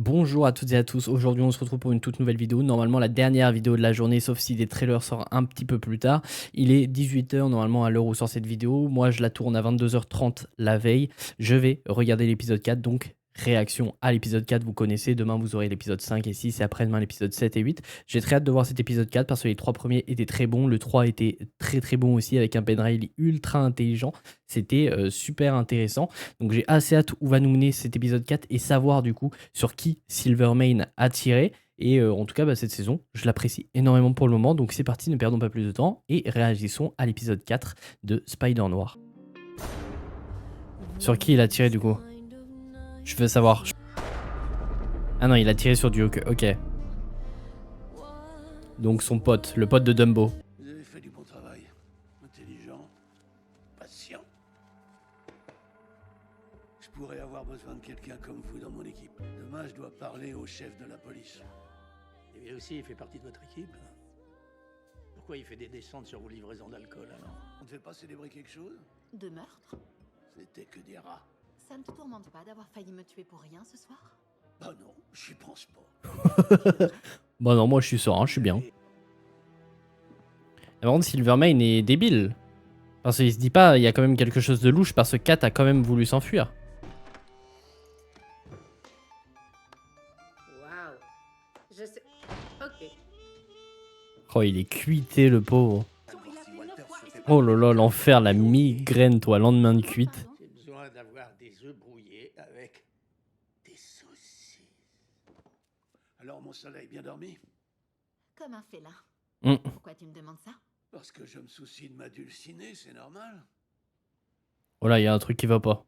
Bonjour à toutes et à tous, aujourd'hui on se retrouve pour une toute nouvelle vidéo, normalement la dernière vidéo de la journée sauf si des trailers sortent un petit peu plus tard. Il est 18 h normalement à l'heure où sort cette vidéo, moi je la tourne à 22 h 30 la veille, je vais regarder l'épisode 4 donc réaction à l'épisode 4 vous connaissez, demain vous aurez l'épisode 5 et 6 et après-demain l'épisode 7 et 8. J'ai très hâte de voir cet épisode 4 parce que les 3 premiers étaient très bons, le 3 était très bon aussi avec un Ben Reilly ultra intelligent, c'était super intéressant. Donc j'ai assez hâte où va nous mener cet épisode 4 et savoir du coup sur qui Silvermane a tiré. Et en tout cas, cette saison, je l'apprécie énormément pour le moment. Donc c'est parti, ne perdons pas plus de temps et réagissons à l'épisode 4 de Spider Noir. Sur qui il a tiré du coup? Je veux savoir. Ah non, il a tiré sur Duke, ok. Donc son pote, le pote de Dumbo. Vous avez fait du bon travail. Intelligent, patient. Je pourrais avoir besoin de quelqu'un comme vous dans mon équipe. Demain, je dois parler au chef de la police. Et lui aussi, il fait partie de votre équipe. Pourquoi il fait des descentes sur vos livraisons d'alcool alors? On ne fait pas célébrer quelque chose? De meurtre? C'était que des rats. Ça ne te tourmente pas d'avoir failli me tuer pour rien ce soir? Bah non, j'y pense pas. Bah non, moi je suis serein, je suis bien. Par contre, Silvermane est débile. Parce qu'il se dit pas, il y a quand même quelque chose de louche parce que Kat a quand même voulu s'enfuir. Waouh. Je sais. Ok. Oh, il est cuité le pauvre. Oh là là, l'enfer, la migraine, toi, lendemain de cuite. J'ai besoin d'avoir des œufs brouillés avec des saucisses. Alors, mon soleil, bien dormi? Comme un félin. Mm. Pourquoi tu me demandes ça? Parce que je me soucie de ma dulcinée, c'est normal. Oh là, il y a un truc qui va pas.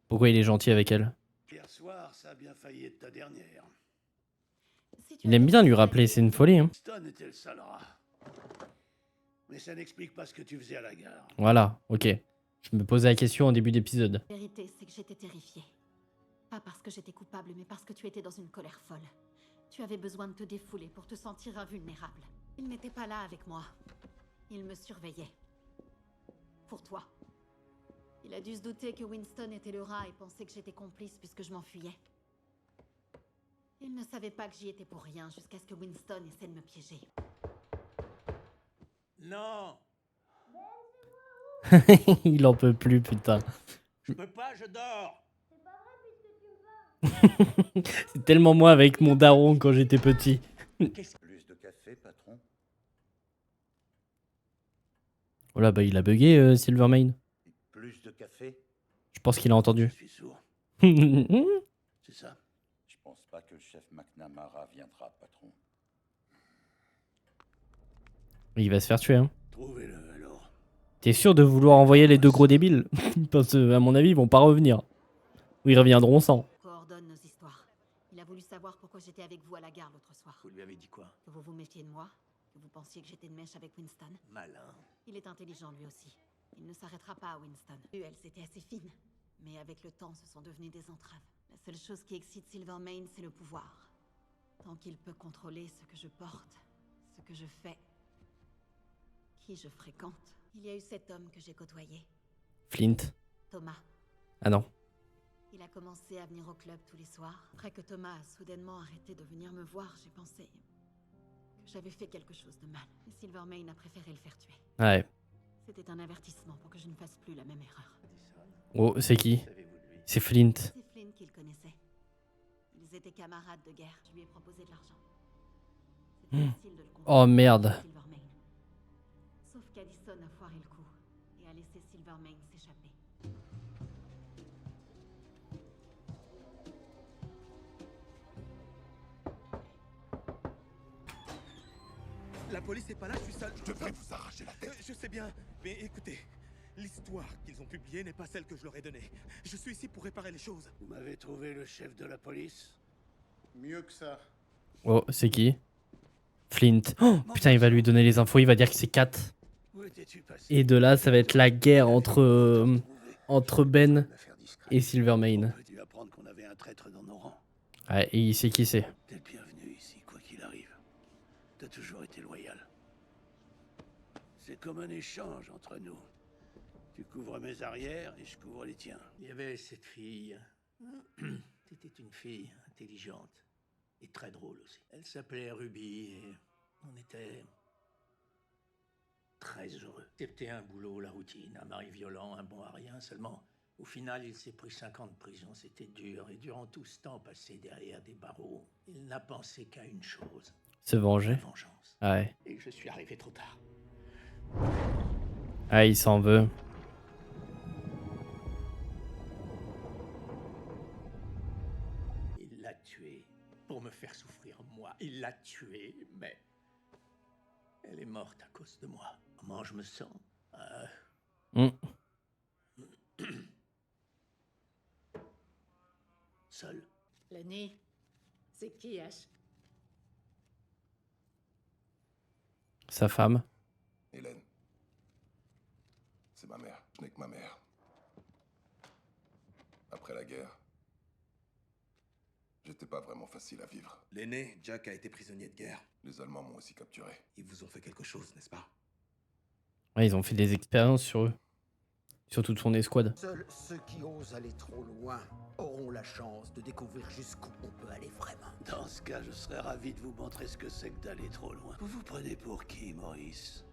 Pourquoi il est gentil avec elle? Hier soir, ça a bien failli être ta dernière. Si tu Il aime avais bien lui pensé à rappeler, c'est une folie. Hein. Stone était le sale rat. Mais ça n'explique pas ce que tu faisais à la gare. Voilà, ok. Je me posais la question au début d'épisode. La vérité, c'est que j'étais terrifiée. Pas parce que j'étais coupable, mais parce que tu étais dans une colère folle. Tu avais besoin de te défouler pour te sentir invulnérable. Il n'était pas là avec moi. Il me surveillait. Pour toi. Il a dû se douter que Winston était le rat et penser que j'étais complice puisque je m'enfuyais. Il ne savait pas que j'y étais pour rien jusqu'à ce que Winston essaie de me piéger. Non, Il en peut plus, putain. je peux pas, je dors. C'est tellement moi avec mon daron quand j'étais petit. Qu'est-ce que... Plus de café, patron? Oh là, bah il a bugué, Silvermane. Plus de café? Je pense qu'il a Je entendu. suis sourd, c'est ça? Je pense pas que le chef McNamara viendra, patron. Il va se faire tuer, hein. Trouvez-le alors. T'es sûr de vouloir envoyer les deux gros débiles? Parce que, à mon avis, ils vont pas revenir. Ou ils reviendront sans. Coordonne nos histoires. Il a voulu savoir pourquoi j'étais avec vous à la gare l'autre soir. Vous lui avez dit quoi? Que vous vous méfiez de moi, que vous pensiez que j'étais de mèche avec Winston. Malin. Il est intelligent lui aussi. Il ne s'arrêtera pas à Winston. Elles étaient assez fines. Mais avec le temps, ce sont devenues des entraves. La seule chose qui excite Silvermane, c'est le pouvoir. Tant qu'il peut contrôler ce que je porte, ce que je fais, qui je fréquente. Il y a eu cet homme que j'ai côtoyé, Flint. Thomas. Ah non. Il a commencé à venir au club tous les soirs. Après que Thomas a soudainement arrêté de venir me voir, j'ai pensé que j'avais fait quelque chose de mal. Et Silvermane a préféré le faire tuer. Ouais. C'était un avertissement pour que je ne fasse plus la même erreur. Oh, c'est qui? Savez-vous de lui? C'est Flint. C'est Flynn qu'il connaissait. Ils étaient camarades de guerre. Je lui ai proposé de l'argent. C'était facile de le Oh comprendre. merde. Silvermane. Sauf qu'Addison a foiré le coup et a laissé Silvermane s'échapper. La police est pas là, je suis seul. Je devrais vous arracher la tête. Je sais bien, mais écoutez, l'histoire qu'ils ont publiée n'est pas celle que je leur ai donnée. Je suis ici pour réparer les choses. Vous m'avez trouvé le chef de la police? Mieux que ça. Oh, c'est qui? Flint. Oh, putain, il va lui donner les infos, il va dire que c'est Kat. Où étais-tu passé? Et de là, ça va être la guerre entre Ben L'affaire discrète. et Silvermane. J'ai dû apprendre qu'on avait un traître dans nos rangs. Ouais, et il sait qui c'est. T'es le bienvenu ici, quoi qu'il arrive. T'as toujours été loyal. C'est comme un échange entre nous. Tu couvres mes arrières et je couvre les tiens. Il y avait cette fille. C'était une fille intelligente. très drôle aussi. Elle s'appelait Ruby et on était très heureux. C'était un boulot, la routine, un mari violent, un bon à rien. Seulement, au final, il s'est pris 5 ans de prison. C'était dur. Et durant tout ce temps passé derrière des barreaux, il n'a pensé qu'à une chose. Se venger. La vengeance. Ah ouais. Et je suis arrivé trop tard. Ah, il s'en veut. Il l'a tuée pour me faire souffrir, moi. Il l'a tuée, mais... elle est morte à cause de moi. Comment je me sens Mm. Seul. Lenny, c'est qui, Ash? Sa femme. Hélène. C'est ma mère. Je n'ai que ma mère. Après la guerre, j'étais pas vraiment facile à vivre. L'aîné, Jack, a été prisonnier de guerre. Les Allemands m'ont aussi capturé. Ils vous ont fait quelque chose, n'est-ce pas? Ouais, ils ont fait des expériences sur eux. Sur toute son escouade. Seuls ceux qui osent aller trop loin auront la chance de découvrir jusqu'où on peut aller vraiment. Dans ce cas, je serais ravi de vous montrer ce que c'est que d'aller trop loin. Vous vous prenez pour qui, Maurice?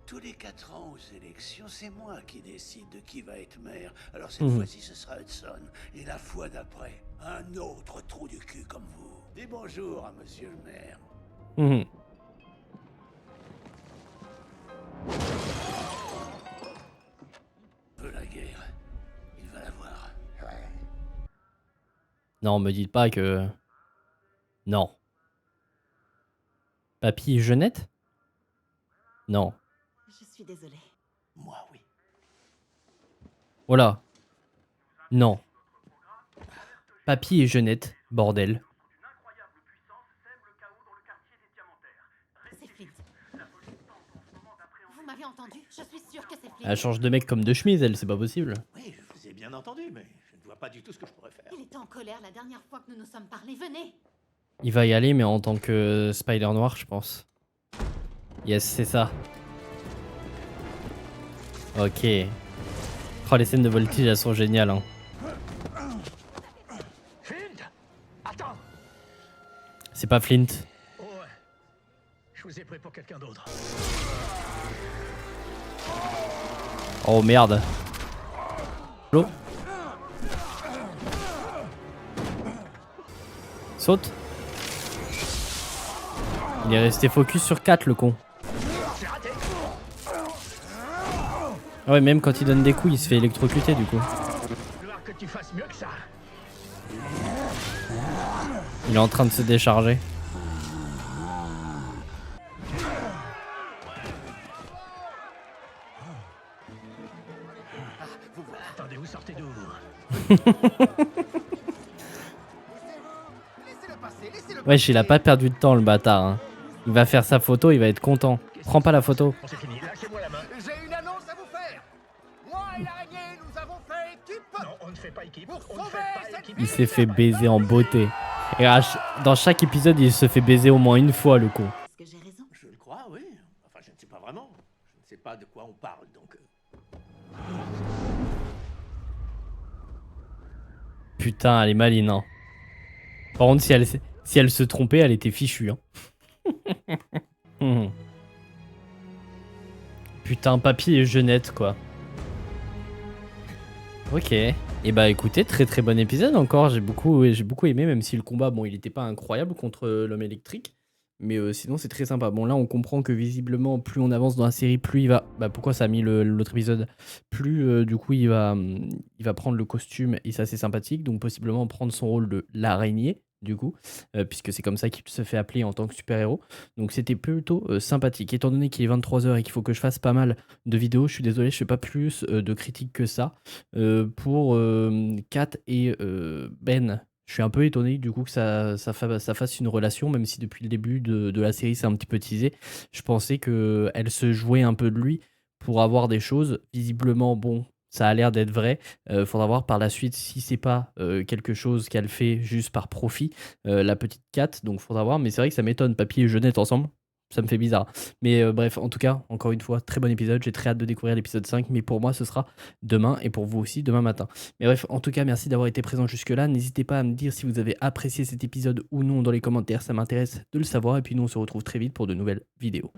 Tous les 4 ans aux élections, c'est moi qui décide de qui va être maire. Alors cette fois-ci, ce sera Hudson. Et la fois d'après, un autre trou du cul comme vous. Dis bonjour à monsieur le maire. Mhm. Peu la guerre. Il va la voir. Non, me dites pas que... Non. Papy et Jeannette? Non. Je suis désolée. Moi, oui. Voilà. Non. Papy et Jeannette, bordel. C'est Flint. Vous m'avez entendu? Je suis sûre que c'est Flint. Elle change de mec comme de chemise, elle, c'est pas possible. Oui, je vous ai bien entendu, mais je ne vois pas du tout ce que je pourrais faire. Il était en colère la dernière fois que nous nous sommes parlé. Venez! Il va y aller, mais en tant que Spider Noir, je pense. Yes, c'est ça. Ok. Oh, les scènes de voltige, elles sont géniales. Hein. Flint! Attends! C'est pas Flint. Oh ouais. Je vous ai pris pour quelqu'un d'autre. Oh merde. L'eau. Saute. Il est resté focus sur 4, le con. Ah ouais, même quand il donne des coups, il se fait électrocuter du coup. Que tu fasses mieux que ça. Il est en train de se décharger. Attendez, vous sortez d'où? Wesh, il a pas perdu de temps, le bâtard. Hein. Il va faire sa photo, il va être content. Prends pas la photo. C'est fini, lâchez-moi la main. J'ai une annonce à vous faire. Moi et l'araignée, nous avons fait équipe Non, on ne fait pas équipe. pour On ne sauver fait pas cette équipe. Il s'est fait baiser en beauté. Et dans chaque épisode, il se fait baiser au moins une fois, le con. Est-ce que j'ai raison? Je le crois, oui. Enfin, je ne sais pas vraiment. Je ne sais pas de quoi on parle, donc... Putain, elle est maline. Hein. Par contre, si elle se trompait, elle était fichue. Hein. Putain, papy et Jeannette, quoi. Ok. Et bah écoutez, très très bon épisode encore. J'ai beaucoup aimé, même si le combat, bon, il était pas incroyable contre l'homme électrique. Mais sinon, c'est très sympa. Bon, là, on comprend que visiblement, plus on avance dans la série, plus il va... Bah, pourquoi ça a mis l'autre épisode? Plus, du coup, il va prendre le costume, et ça, c'est sympathique. Donc, possiblement prendre son rôle de l'araignée, du coup, puisque c'est comme ça qu'il se fait appeler en tant que super-héros. Donc, c'était plutôt sympathique. Étant donné qu'il est 23h et qu'il faut que je fasse pas mal de vidéos, je suis désolé, je fais pas plus de critiques que ça. Pour Kat et Ben... Je suis un peu étonné du coup que ça fasse une relation, même si depuis le début de la série c'est un petit peu teasé. Je pensais qu'elle se jouait un peu de lui pour avoir des choses. Visiblement, bon, ça a l'air d'être vrai. Faudra voir par la suite si c'est pas quelque chose qu'elle fait juste par profit, la petite Kat. Donc faudra voir, mais c'est vrai que ça m'étonne, Papy et Jeannette ensemble. ça me fait bizarre. Mais bref, en tout cas, encore une fois, très bon épisode. J'ai très hâte de découvrir l'épisode 5, mais pour moi, ce sera demain et pour vous aussi demain matin. Mais bref, en tout cas, merci d'avoir été présent jusque-là. N'hésitez pas à me dire si vous avez apprécié cet épisode ou non dans les commentaires, ça m'intéresse de le savoir. Et puis nous, on se retrouve très vite pour de nouvelles vidéos.